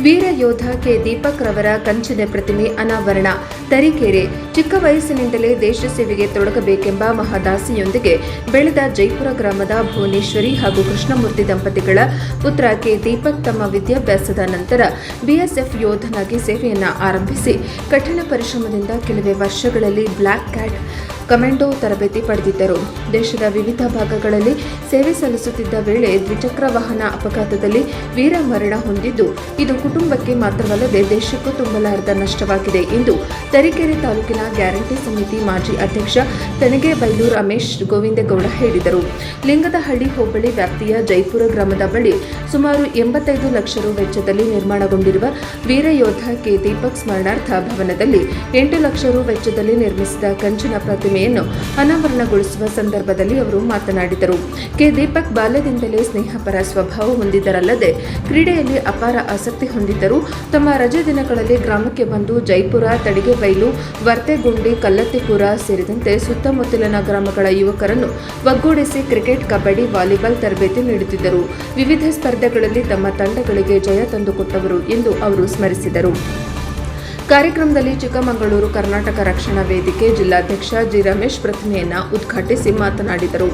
ವೀರ ಯೋಧ ಕೆ ದೀಪಕ್ ರವರ ಕಂಚಿನ ಪ್ರತಿಮೆ ಅನಾವರಣ. ತರೀಕೆರೆ. ಚಿಕ್ಕ ವಯಸ್ಸಿನಿಂದಲೇ ದೇಶ ಸೇವೆಗೆ ತೊಡಗಬೇಕೆಂಬ ಮಹದಾಸೆಯೊಂದಿಗೆ ಬೆಳೆದ ಜೈಪುರ ಗ್ರಾಮದ ಭುವನೇಶ್ವರಿ ಹಾಗೂ ಕೃಷ್ಣಮೂರ್ತಿ ದಂಪತಿಗಳ ಪುತ್ರ ಕೆ ದೀಪಕ್ ತಮ್ಮ ವಿದ್ಯಾಭ್ಯಾಸದ ನಂತರ ಬಿಎಸ್ಎಫ್ ಯೋಧನಾಗಿ ಸೇವೆಯನ್ನು ಆರಂಭಿಸಿ ಕಠಿಣ ಪರಿಶ್ರಮದಿಂದ ಕೆಲವೇ ವರ್ಷಗಳಲ್ಲಿ ಬ್ಲ್ಯಾಕ್ ಕ್ಯಾಟ್ ಕಮಾಂಡೋ ತರಬೇತಿ ಪಡೆದಿದ್ದರು. ದೇಶದ ವಿವಿಧ ಭಾಗಗಳಲ್ಲಿ ಸೇವೆ ಸಲ್ಲಿಸುತ್ತಿದ್ದ ವೇಳೆ ದ್ವಿಚಕ್ರ ವಾಹನ ಅಪಘಾತದಲ್ಲಿ ವೀರಮರಣ ಹೊಂದಿದ್ದು, ಇದು ಕುಟುಂಬಕ್ಕೆ ಮಾತ್ರವಲ್ಲದೆ ದೇಶಕ್ಕೂ ತುಂಬಲಾರದ ನಷ್ಟವಾಗಿದೆ ಎಂದು ತರೀಕೆರೆ ತಾಲೂಕಿನ ಗ್ಯಾರಂಟಿ ಸಮಿತಿ ಮಾಜಿ ಅಧ್ಯಕ್ಷ ತನಗೆಬೈಲು ರಮೇಶ್ ಗೋವಿಂದೇಗೌಡ ಹೇಳಿದರು. ಲಿಂಗದಹಳ್ಳಿ ಹೋಬಳಿ ವ್ಯಾಪ್ತಿಯ ಜೈಪುರ ಗ್ರಾಮದ ಬಳಿ ಸುಮಾರು 85 ಲಕ್ಷ ರು ವೆಚ್ಚದಲ್ಲಿ ನಿರ್ಮಾಣಗೊಂಡಿರುವ ವೀರಯೋಧ ಕೆ ದೀಪಕ್ ಸ್ಮರಣಾರ್ಥ ಭವನದಲ್ಲಿ 8 ಲಕ್ಷ ರು ವೆಚ್ಚದಲ್ಲಿ ನಿರ್ಮಿಸಿದ ಕಂಚಿನ ಪ್ರತಿಮೆಯನ್ನು ಅನಾವರಣಗೊಳಿಸುವ ಸಂದರ್ಭದಲ್ಲಿ ಅವರು ಮಾತನಾಡಿದರು. ಕೆ ದೀಪಕ್ ಬಾಲ್ಯದಿಂದಲೇ ಸ್ನೇಹಪರ ಸ್ವಭಾವ ಹೊಂದಿದ್ದರಲ್ಲದೆ ಕ್ರೀಡೆಯಲ್ಲಿ ಅಪಾರ ಆಸಕ್ತಿ ಹೊಂದಿದ್ದರು. ತಮ್ಮ ರಜೆ ದಿನಗಳಲ್ಲಿ ಗ್ರಾಮಕ್ಕೆ ಬಂದು ಜೈಪುರ, ತಡಿಗೆಬೈಲು, ವರ್ತೇಗುಂಡಿ, ಕಲ್ಲತ್ತಿಪುರ ಸೇರಿದಂತೆ ಸುತ್ತಮುತ್ತಲಿನ ಗ್ರಾಮಗಳ ಯುವಕರನ್ನು ಒಗ್ಗೂಡಿಸಿ ಕ್ರಿಕೆಟ್, ಕಬಡ್ಡಿ, ವಾಲಿಬಾಲ್ ತರಬೇತಿ ನೀಡುತ್ತಿದ್ದರು. ವಿವಿಧ ಸ್ಪರ್ಧೆಗಳಲ್ಲಿ ತಮ್ಮ ತಂಡಗಳಿಗೆ ಜಯ ತಂದುಕೊಟ್ಟವರು ಎಂದು ಅವರು ಸ್ಮರಿಸಿದರು. ಕಾರ್ಯಕ್ರಮದಲ್ಲಿ ಚಿಕ್ಕಮಗಳೂರು ಕರ್ನಾಟಕ ರಕ್ಷಣಾ ವೇದಿಕೆ ಜಿಲ್ಲಾಧ್ಯಕ್ಷ ಜಿ ರಮೇಶ್ ಪ್ರತಿಮೆಯನ್ನು ಉದ್ಘಾಟಿಸಿ ಮಾತನಾಡಿದರು.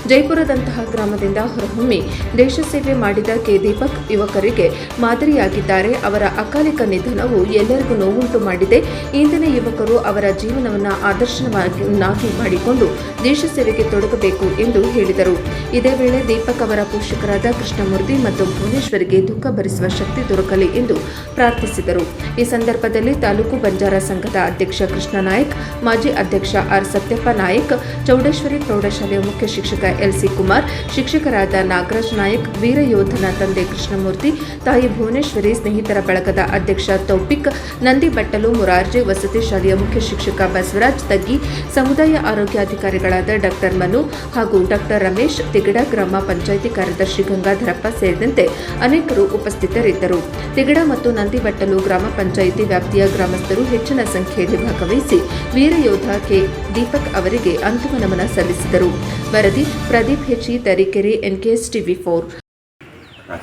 ಜೈಪುರದಂತಹ ಗ್ರಾಮದಿಂದ ಹೊರಹೊಮ್ಮಿ ದೇಶ ಸೇವೆ ಮಾಡಿದ ಕೆ ದೀಪಕ್ ಯುವಕರಿಗೆ ಮಾದರಿಯಾಗಿದ್ದಾರೆ. ಅವರ ಅಕಾಲಿಕ ನಿಧನವು ಎಲ್ಲರಿಗೂ ನೋವುಂಟು ಮಾಡಿದೆ. ಇಂದಿನ ಯುವಕರು ಅವರ ಜೀವನವನ್ನು ಆದರ್ಶವನ್ನಾಗಿ ಮಾಡಿಕೊಂಡು ದೇಶ ಸೇವೆಗೆ ತೊಡಗಬೇಕು ಎಂದು ಹೇಳಿದರು. ಇದೇ ವೇಳೆ ದೀಪಕ್ ಅವರ ಪೋಷಕರಾದ ಕೃಷ್ಣಮೂರ್ತಿ ಮತ್ತು ಭುವನೇಶ್ವರಿಗೆ ದುಃಖ ಭರಿಸುವ ಶಕ್ತಿ ದೊರಕಲಿ ಎಂದು ಪ್ರಾರ್ಥಿಸಿದರು. ಈ ಸಂದರ್ಭದಲ್ಲಿ ತಾಲೂಕು ಬಂಜಾರ ಸಂಘದ ಅಧ್ಯಕ್ಷ ಕೃಷ್ಣ ನಾಯಕ್, ಮಾಜಿ ಅಧ್ಯಕ್ಷ ಆರ್ ಸತ್ಯಪ್ಪ ನಾಯಕ್, ಚೌಡೇಶ್ವರಿ ಪ್ರೌಢಶಾಲೆಯ ಮುಖ್ಯ ಶಿಕ್ಷಕ ಎಲ್ಸಿ ಕುಮಾರ್, ಶಿಕ್ಷಕರಾದ ನಾಗರಾಜ್ ನಾಯಕ್, ವೀರಯೋಧನ ತಂದೆ ಕೃಷ್ಣಮೂರ್ತಿ, ತಾಯಿ ಭುವನೇಶ್ವರಿ, ಸ್ನೇಹಿತರ ಬಳಗದ ಅಧ್ಯಕ್ಷ ತೌಫಿಕ್, ನಂದಿಬಟ್ಟಲು, ಮುರಾರ್ಜಿ ವಸತಿ ಶಾಲೆಯ ಮುಖ್ಯ ಶಿಕ್ಷಕ ಬಸವರಾಜ್ ತಗ್ಗಿ, ಸಮುದಾಯ ಆರೋಗ್ಯಾಧಿಕಾರಿಗಳಾದ ಡಾಕ್ಟರ್ ಮನು ಹಾಗೂ ಡಾಕ್ಟರ್ ರಮೇಶ್, ತಿಗಡ ಗ್ರಾಮ ಪಂಚಾಯಿತಿ ಕಾರ್ಯದರ್ಶಿ ಗಂಗಾಧರಪ್ಪ ಸೇರಿದಂತೆ ಅನೇಕರು ಉಪಸ್ಥಿತರಿದ್ದರು. ತಿಗಡ ಮತ್ತು ನಂದಿಬಟ್ಟಲು ಗ್ರಾಮ ಪಂಚಾಯಿತಿ ವ್ಯಾಪ್ತಿಯ ಗ್ರಾಮಸ್ಥರು ಹೆಚ್ಚಿನ ಸಂಖ್ಯೆಯಲ್ಲಿ ಭಾಗವಹಿಸಿ ವೀರಯೋಧ ಕೆ ದೀಪಕ್ ಅವರಿಗೆ ಅಂತಿಮ ನಮನ ಸಲ್ಲಿಸಿದರು. ವರದಿ ಪ್ರದೀಪ್ ಹೆಚ್ಚಿ, ತರೀಕೆರೆ, NKS TV4.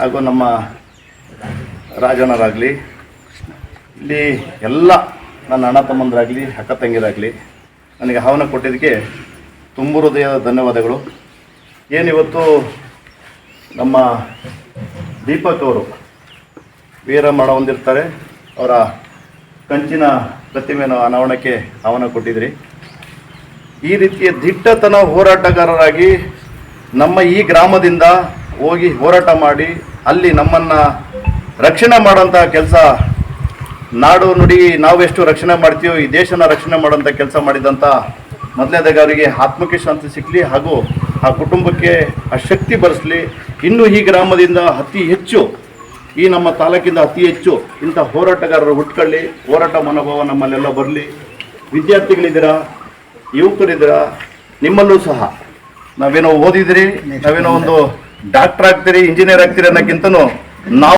ಹಾಗೂ ನಮ್ಮ ರಾಜಣ್ಣರಾಗಲಿ, ಇಲ್ಲಿ ಎಲ್ಲ ನನ್ನ ಅಣ್ಣ ತಮ್ಮಂದರಾಗಲಿ, ಅಕ್ಕ ತಂಗಿರಾಗಲಿ ನನಗೆ ಆಹ್ವಾನ ಕೊಟ್ಟಿದ್ದಕ್ಕೆ ತುಂಬ ಹೃದಯದ ಧನ್ಯವಾದಗಳು. ಏನಿವತ್ತು ನಮ್ಮ ದೀಪಕ್ ಅವರು ವೀರಮರಣ ಹೊಂದಿರ್ತಾರೆ, ಅವರ ಕಂಚಿನ ಪ್ರತಿಮೆಯನ್ನು ಅನಾವರಣಕ್ಕೆ ಆಹ್ವಾನ ಕೊಟ್ಟಿದ್ರಿ. ಈ ರೀತಿಯ ದಿಟ್ಟತನ ಹೋರಾಟಗಾರರಾಗಿ ನಮ್ಮ ಈ ಗ್ರಾಮದಿಂದ ಹೋಗಿ ಹೋರಾಟ ಮಾಡಿ ಅಲ್ಲಿ ನಮ್ಮನ್ನು ರಕ್ಷಣೆ ಮಾಡೋಂಥ ಕೆಲಸ, ನಾಡು ನುಡಿ ನಾವೆಷ್ಟು ರಕ್ಷಣೆ ಮಾಡ್ತೀವೋ ಈ ದೇಶನ ರಕ್ಷಣೆ ಮಾಡೋಂಥ ಕೆಲಸ ಮಾಡಿದಂಥ ಮೊದಲನೇದಾಗಿ ಅವರಿಗೆ ಆತ್ಮಕ್ಕೆ ಶಾಂತಿ ಸಿಕ್ಕಲಿ ಹಾಗೂ ಆ ಕುಟುಂಬಕ್ಕೆ ಆ ಶಕ್ತಿ ಬರೆಸಲಿ. ಇನ್ನೂ ಈ ಗ್ರಾಮದಿಂದ ಅತಿ ಹೆಚ್ಚು, ಈ ನಮ್ಮ ತಾಲೂಕಿಂದ ಅತಿ ಹೆಚ್ಚು ಇಂಥ ಹೋರಾಟಗಾರರು ಹುಟ್ಕೊಳ್ಳಿ, ಹೋರಾಟ ಮನೋಭಾವ ನಮ್ಮಲ್ಲೆಲ್ಲ ಬರಲಿ. ವಿದ್ಯಾರ್ಥಿಗಳಿದ್ದೀರಾ, ಯುವಕರಿದ್ದೀರಾ, ನಿಮ್ಮಲ್ಲೂ ಸಹ ನಾವೇನೋ ಓದಿದಿರಿ, ನಾವೇನೋ ಒಂದು ಡಾಕ್ಟರ್ ಆಗ್ತೀರಿ, ಇಂಜಿನಿಯರ್ ಆಗ್ತೀರಿ ಅನ್ನೋಕ್ಕಿಂತನೂ ನಾವು